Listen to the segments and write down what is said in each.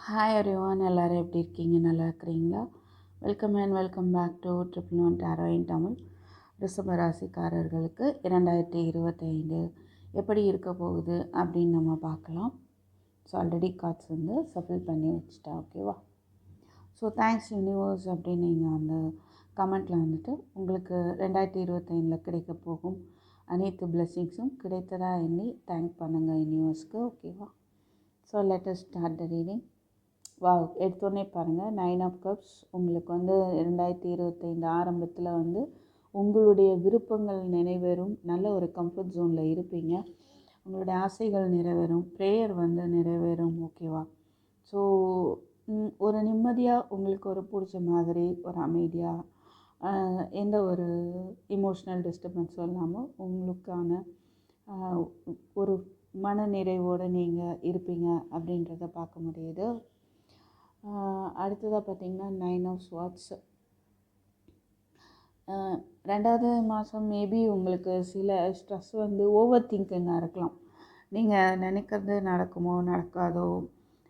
Hi everyone, எல்லோரும் எப்படி இருக்கீங்க? நல்லா இருக்கிறீங்களா? Welcome back to 111 tarot in Tamil. ரிஷப ராசிக்காரர்களுக்கு 2025 எப்படி இருக்க போகுது அப்படின்னு நம்ம பார்க்கலாம். ஸோ ஆல்ரெடி கார்ட்ஸ் வந்து சஃபில் பண்ணி வச்சுட்டா, ஓகேவா? ஸோ தேங்க்ஸ் யூனிவர்ஸ் அப்படின்னு நீங்கள் அந்த கமெண்ட்டில் வந்துட்டு உங்களுக்கு 2025 கிடைக்க போகும் அனைத்து பிளெஸ்ஸிங்ஸும் கிடைத்ததா எண்ணி தேங்க் பண்ணுங்கள் யூனிவர்ஸ்க்கு, ஓகேவா? So let us start the reading. எடுத்தோடனே பாருங்கள், 9 ஆஃப் கப்ஸ் உங்களுக்கு வந்து 2025 ஆரம்பத்தில் வந்து உங்களுடைய விருப்பங்கள் நிறைவேறும். நல்ல ஒரு கம்ஃபர்ட் ஜோனில் இருப்பீங்க. உங்களுடைய ஆசைகள் நிறைவேறும், ப்ரேயர் வந்து நிறைவேறும், ஓகேவா? ஸோ ஒரு நிம்மதியாக உங்களுக்கு ஒரு பிடிச்ச மாதிரி ஒரு அமைதியாக எந்த ஒரு இமோஷ்னல் டிஸ்டர்பன்ஸும் இல்லாமல் உங்களுக்கான ஒரு மன நிறைவோடு நீங்கள் இருப்பீங்க அப்படின்றத பார்க்க முடியுது. அடுத்ததாக பார்த்திங்கன்னா 9 ஆஃப் ஸ்வாட்ஸ். 2வது மாதம் மேபி உங்களுக்கு சில ஸ்ட்ரெஸ் வந்து ஓவர் திங்கிங்காக இருக்கலாம். நீங்கள் நினைக்கிறது நடக்குமோ நடக்காதோ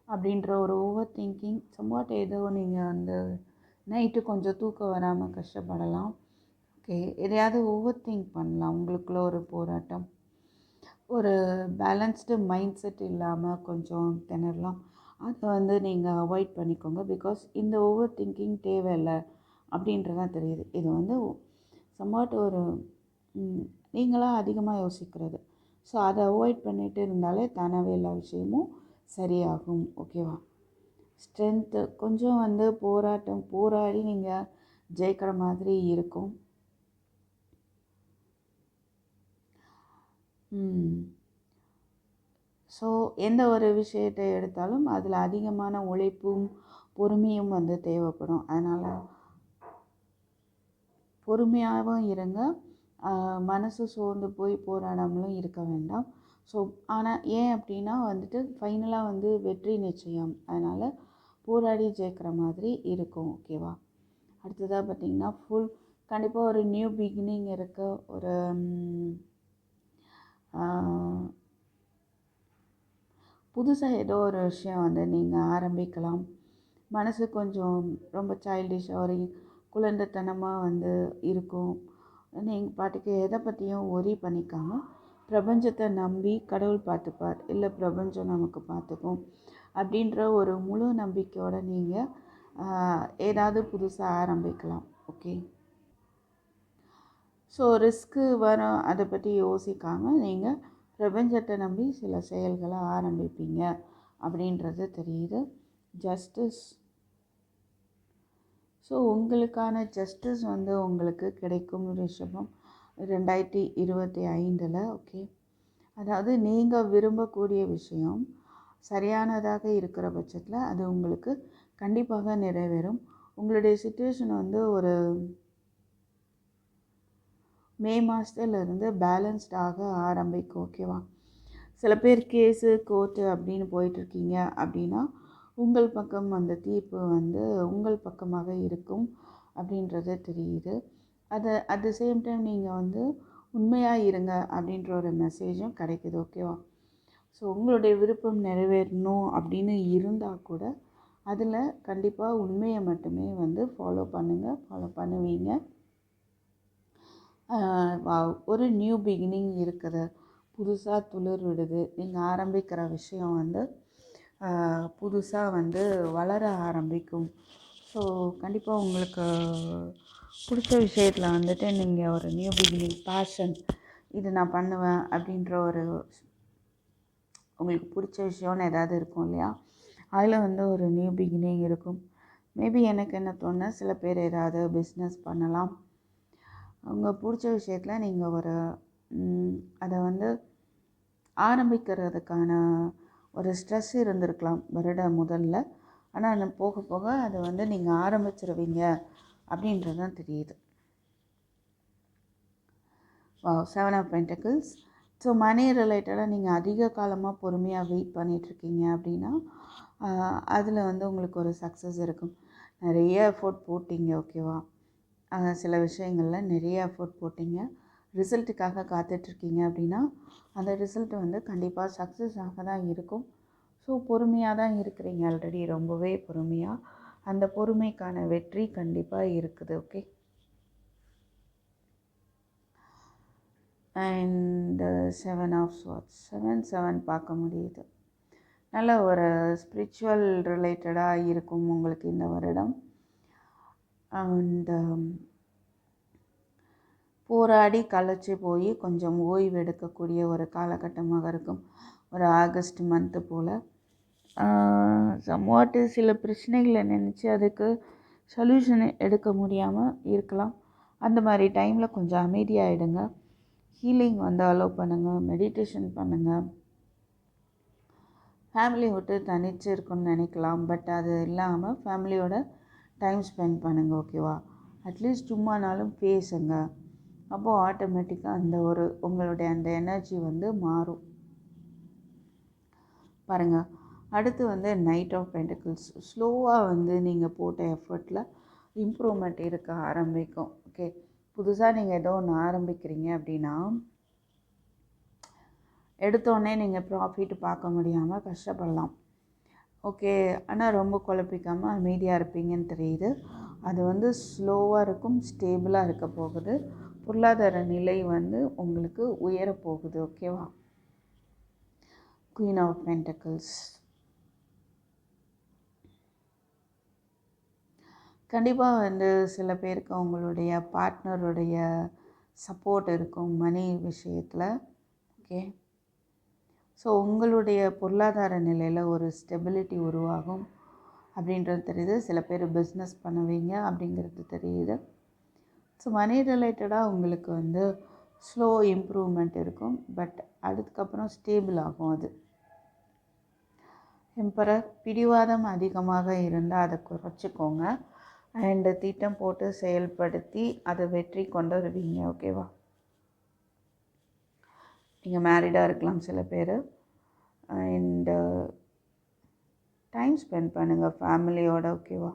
அப்படின்ற ஒரு ஓவர் திங்கிங் சம்வாட். ஏதோ நீங்கள் வந்து நைட்டு கொஞ்சம் தூக்கம் வராமல் கஷ்டப்படலாம். ஓகே, எதையாவது ஓவர் திங்க் பண்ணலாம். உங்களுக்குள்ள ஒரு போராட்டம், ஒரு பேலன்ஸ்டு மைண்ட் செட் இல்லாமல் கொஞ்சம் திணறலாம். அதை வந்து நீங்கள் அவாய்ட் பண்ணிக்கோங்க. பிகாஸ் இந்த ஓவர் திங்கிங் தேவையில்லை அப்படின்றதான் தெரியுது. இது வந்து சம்வாட் ஒரு நீங்களாக அதிகமாக யோசிக்கிறது. ஸோ அதை அவாய்ட் பண்ணிட்டு இருந்தாலே தானாகவே எல்லா விஷயமும் சரியாகும், ஓகேவா? ஸ்ட்ரென்த்து கொஞ்சம் வந்து போராடி நீங்கள் ஜெயிக்கிற மாதிரி இருக்கும். ஸோ எந்த ஒரு விஷயத்தை எடுத்தாலும் அதில் அதிகமான உழைப்பும் பொறுமையும் வந்து தேவைப்படும். அதனால் பொறுமையாகவும் இருங்க. மனசு சோர்ந்து போய் போராடாமலும் இருக்க வேண்டாம். ஸோ ஆனால் ஏன் அப்படின்னா வந்துட்டு ஃபைனலாக வந்து வெற்றி நிச்சயம். அதனால் போராடி ஜெயிக்கிற மாதிரி இருக்கும், ஓகேவா? அடுத்ததாக பார்த்திங்கன்னா கண்டிப்பாக ஒரு நியூ பிகினிங் இருக்க ஒரு புதுசாக ஏதோ ஒரு விஷயம் வந்து நீங்கள் ஆரம்பிக்கலாம். மனசு கொஞ்சம் ரொம்ப சைல்டிஷாக ஒரு குழந்தைத்தனமாக வந்து இருக்கும். நீங்கள் பாட்டுக்கு எதை பற்றியும் ஒரி பண்ணிக்காமல் பிரபஞ்சத்தை நம்பி கடவுள் பார்த்துப்பார், இல்லை பிரபஞ்சம் நமக்கு பார்த்துக்கும் அப்படின்ற ஒரு முழு நம்பிக்கையோடு நீங்கள் ஏதாவது புதுசாக ஆரம்பிக்கலாம், ஓகே? ஸோ ரிஸ்க்கு வரும், அதை பற்றி யோசிக்காமல் நீங்கள் பிரபஞ்சத்தை நம்பி சில செயல்களை ஆரம்பிப்பீங்க அப்படின்றது தெரியுது. ஜஸ்டிஸ். ஸோ உங்களுக்கான ஜஸ்டிஸ் வந்து உங்களுக்கு கிடைக்கும் ரிஷபம் 2025, ஓகே? அதாவது நீங்கள் விரும்பக்கூடிய விஷயம் சரியானதாக இருக்கிற பட்சத்தில் அது உங்களுக்கு கண்டிப்பாக நிறைவேறும். உங்களுடைய சிச்சுவேஷன் வந்து ஒரு மே மாதத்துலேருந்து பேலன்ஸ்டாக ஆரம்பிக்கும், ஓகேவா? சில பேர் கேஸு கோர்ட்டு அப்படின்னு போயிட்டுருக்கீங்க அப்படின்னா உங்கள் பக்கம் அந்த தீர்ப்பு வந்து உங்கள் பக்கமாக இருக்கும் அப்படின்றது தெரியுது. அட் த சேம் டைம் நீங்கள் வந்து உண்மையாக இருங்க அப்படின்ற ஒரு மெசேஜும் கிடைக்குது, ஓகேவா? ஸோ உங்களுடைய விருப்பம் நிறைவேறணும் அப்படின்னு இருந்தால் கூட அதில் கண்டிப்பாக உண்மையை மட்டுமே வந்து ஃபாலோ பண்ணுவீங்க. ஒரு நியூ பிகினிங் இருக்குது, புதுசாக துளிர் விடுது. நீங்கள் ஆரம்பிக்கிற விஷயம் வந்து புதுசாக வந்து வளர ஆரம்பிக்கும். ஸோ கண்டிப்பாக உங்களுக்கு பிடிச்ச விஷயத்தில் வந்துட்டு நீங்கள் ஒரு நியூ பிகினிங், பேஷன், இது நான் பண்ணுவேன் அப்படின்ற ஒரு உங்களுக்கு பிடிச்ச விஷயம்னு ஏதாவது இருக்கும் இல்லையா, அதில் வந்து ஒரு நியூ பிகினிங் இருக்கும். மேபி எனக்கு என்ன தோணுன்னா, சில பேர் ஏதாவது பிஸ்னஸ் பண்ணலாம். உங்கள் பிடிச்ச விஷயத்தில் நீங்கள் ஒரு அதை வந்து ஆரம்பிக்கிறதுக்கான ஒரு ஸ்ட்ரெஸ் இருந்திருக்கலாம் வருட முதல்ல. ஆனால் போக போக அதை வந்து நீங்கள் ஆரம்பிச்சிருவீங்க அப்படின்றது தான் தெரியுது. 7 ஆஃப் பென்டக்கிள்ஸ். ஸோ மணி ரிலேட்டடாக நீங்கள் அதிக காலமாக பொறுமையாக வெயிட் பண்ணிகிட்ருக்கீங்க அப்படின்னா அதில் வந்து உங்களுக்கு ஒரு சக்ஸஸ் இருக்கும். நிறைய எஃபோர்ட் போட்டிங்க, ஓகேவா? சில விஷயங்களில் நிறைய எஃபோர்ட் போட்டிங்க, ரிசல்ட்டுக்காக காத்துட்ருக்கீங்க அப்படின்னா அந்த ரிசல்ட் வந்து கண்டிப்பாக சக்ஸஸ் ஆக தான் இருக்கும். ஸோ ஸோ பொறுமையாக தான் இருக்கிறீங்க ஆல்ரெடி, ரொம்பவே பொறுமையாக. அந்த பொறுமைக்கான வெற்றி கண்டிப்பாக இருக்குது. ஓகே. அண்ட் 7 ஆஃப் ஸ்வார்ட்ஸ், 7 பார்க்க முடியுது. நல்ல ஒரு ஸ்பிரிச்சுவல் ரிலேட்டடாக இருக்கும் உங்களுக்கு இந்த வருடம். அண்ட் போராடி களைச்சி போய் கொஞ்சம் ஓய்வு எடுக்கக்கூடிய ஒரு காலகட்டமாக இருக்கும். ஒரு ஆகஸ்ட் மந்த்து போல் சம்வாட்டு சில பிரச்சனைகளை நினச்சி அதுக்கு சொல்யூஷன் எடுக்க முடியாமல் இருக்கலாம். அந்த மாதிரி டைமில் கொஞ்சம் அமைதியாகிடுங்க. ஹீலிங் வந்து அலோவ் பண்ணுங்கள், மெடிடேஷன் பண்ணுங்கள். ஃபேமிலி விட்டு தனிச்சு இருக்குன்னு நினைக்கலாம், பட் அது இல்லாமல் ஃபேமிலியோட டைம் ஸ்பெண்ட் பண்ணுங்கள். ஓகேவா? அட்லீஸ்ட் சும்மானாலும் பேசுங்க. அப்போது ஆட்டோமேட்டிக்காக அந்த ஒரு உங்களுடைய அந்த எனர்ஜி வந்து மாறும். பாருங்கள், அடுத்து வந்து நைட் ஆஃப் பென்டக்கிள்ஸ். ஸ்லோவாக வந்து நீங்கள் போட்ட எஃபர்ட்டில் இம்ப்ரூவ்மெண்ட் இருக்க ஆரம்பிக்கும். ஓகே, புதுசாக நீங்கள் ஏதோ ஒன்று ஆரம்பிக்கிறீங்க அப்படின்னா எடுத்தோடனே நீங்கள் ப்ராஃபிட் பார்க்க முடியாமல் கஷ்டப்படலாம். ஓகே, ஆனால் ரொம்ப குழப்பிக்காமல் அமைதியாக இருப்பீங்கன்னு தெரியுது. அது வந்து ஸ்லோவாக இருக்கும், ஸ்டேபிளாக இருக்க போகுது. பொருளாதார நிலை வந்து உங்களுக்கு உயரப்போகுது. ஓகேவா? Queen of pentacles. கண்டிப்பாக வந்து சில பேருக்கு உங்களுடைய பார்ட்னருடைய சப்போர்ட் இருக்கும் மணி விஷயத்தில். ஓகே, ஸோ உங்களுடைய பொருளாதார நிலையில் ஒரு ஸ்டெபிலிட்டி உருவாகும் அப்படின்றது தெரியுது. சில பேர் பிஸ்னஸ் பண்ணுவீங்க அப்படிங்கிறது தெரியுது. ஸோ மணி ரிலேட்டடாக உங்களுக்கு வந்து ஸ்லோ இம்ப்ரூவ்மெண்ட் இருக்கும், பட் அதுக்கப்புறம் ஸ்டேபிள் ஆகும். அது எம்பரர். பிடிவாதம் அதிகமாக இருந்தால் அதை குறைச்சிக்கோங்க. அண்டு திட்டம் போட்டு செயல்படுத்தி அதை வெற்றி கொண்டு வருவீங்க. ஓகேவா? நீங்கள் மேரிடாக இருக்கலாம் சில பேர். அண்டு டைம் ஸ்பெண்ட் பண்ணுங்கள் ஃபேமிலியோட. ஓகேவா?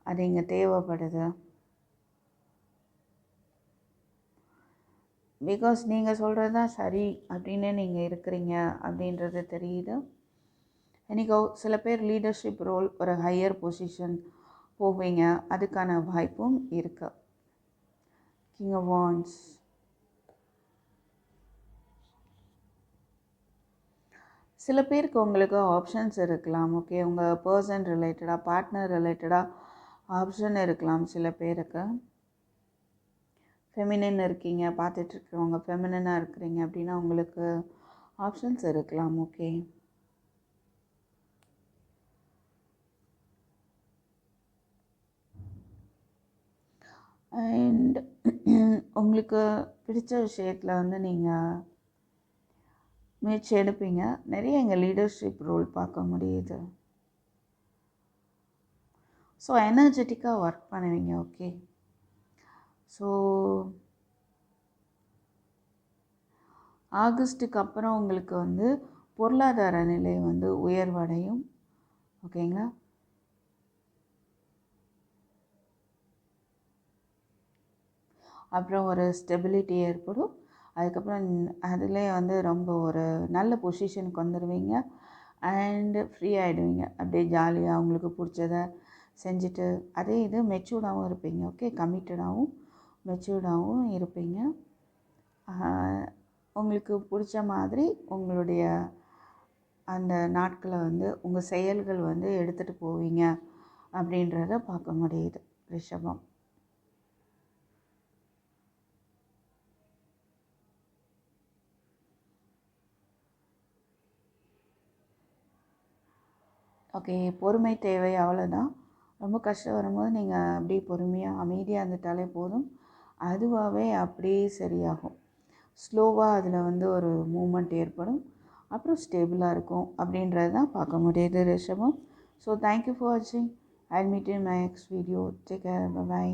அது இங்கே தேவைப்படுது. பிகாஸ் நீங்கள் சொல்கிறது தான் சரி அப்படின்னு நீங்கள் இருக்கிறீங்க அப்படின்றது தெரியுது. இன்றைக்கி சில பேர் லீடர்ஷிப் ரோல், ஒரு ஹையர் பொசிஷன் போவீங்க, அதுக்கான வாய்ப்பும் இருக்கு. King of wands. சில பேருக்கு உங்களுக்கு ஆப்ஷன்ஸ் இருக்கலாம். ஓகே, உங்கள் பர்சன் ரிலேட்டடாக, பார்ட்னர் ரிலேட்டடாக ஆப்ஷன் இருக்கலாம். சில பேருக்கு ஃபெமினின் இருக்கீங்க, பார்த்துட்ருக்கிறவங்க ஃபெமினாக இருக்கிறீங்க அப்படின்னா உங்களுக்கு ஆப்ஷன்ஸ் இருக்கலாம். ஓகே, அண்ட் உங்களுக்கு பிடிச்ச விஷயத்தில் வந்து நீங்கள் முயற்சி எடுப்பீங்க. நிறைய இங்கே லீடர்ஷிப் ரோல் பார்க்க முடியுது. ஸோ எனர்ஜெட்டிக்காக ஒர்க் பண்ணுவீங்க. ஓகே, ஸோ ஆகஸ்ட்டுக்கு அப்புறம் உங்களுக்கு வந்து பொருளாதார நிலை வந்து உயர்வடையும். ஓகேங்களா? அப்புறம் ஒரு ஸ்டெபிலிட்டி ஏற்படும். அதுக்கப்புறம் அதிலே வந்து ரொம்ப ஒரு நல்ல பொசிஷனுக்கு வந்துடுவீங்க. அண்டு ஃப்ரீ ஆகிடுவீங்க. அப்படியே ஜாலியாக உங்களுக்கு பிடிச்சத செஞ்சுட்டு அதே இது மெச்சூர்டாகவும் இருப்பீங்க. ஓகே, கமிட்டடாகவும் மெச்சூர்டாகவும் இருப்பீங்க. உங்களுக்கு பிடிச்ச மாதிரி உங்களுடைய அந்த நாட்களை வந்து உங்கள் செயல்கள் வந்து எடுத்துகிட்டு போவீங்க அப்படின்றத பார்க்க முடியுது ரிஷபம். ஓகே, பொறுமை தேவை, அவ்வளோதான். ரொம்ப கஷ்டம் வரும்போது நீங்கள் அப்படியே பொறுமையாக அமைதியாக இருந்துட்டாலே போதும். அதுவாகவே அப்படியே சரியாகும். ஸ்லோவாக அதில் வந்து ஒரு மூமெண்ட் ஏற்படும், அப்புறம் ஸ்டேபிளாக இருக்கும் அப்படின்றது தான் பார்க்க முடியுது ரிஷபம். ஸோ தேங்க்யூ ஃபார் வாட்சிங். I meet in my next video. Take care. By.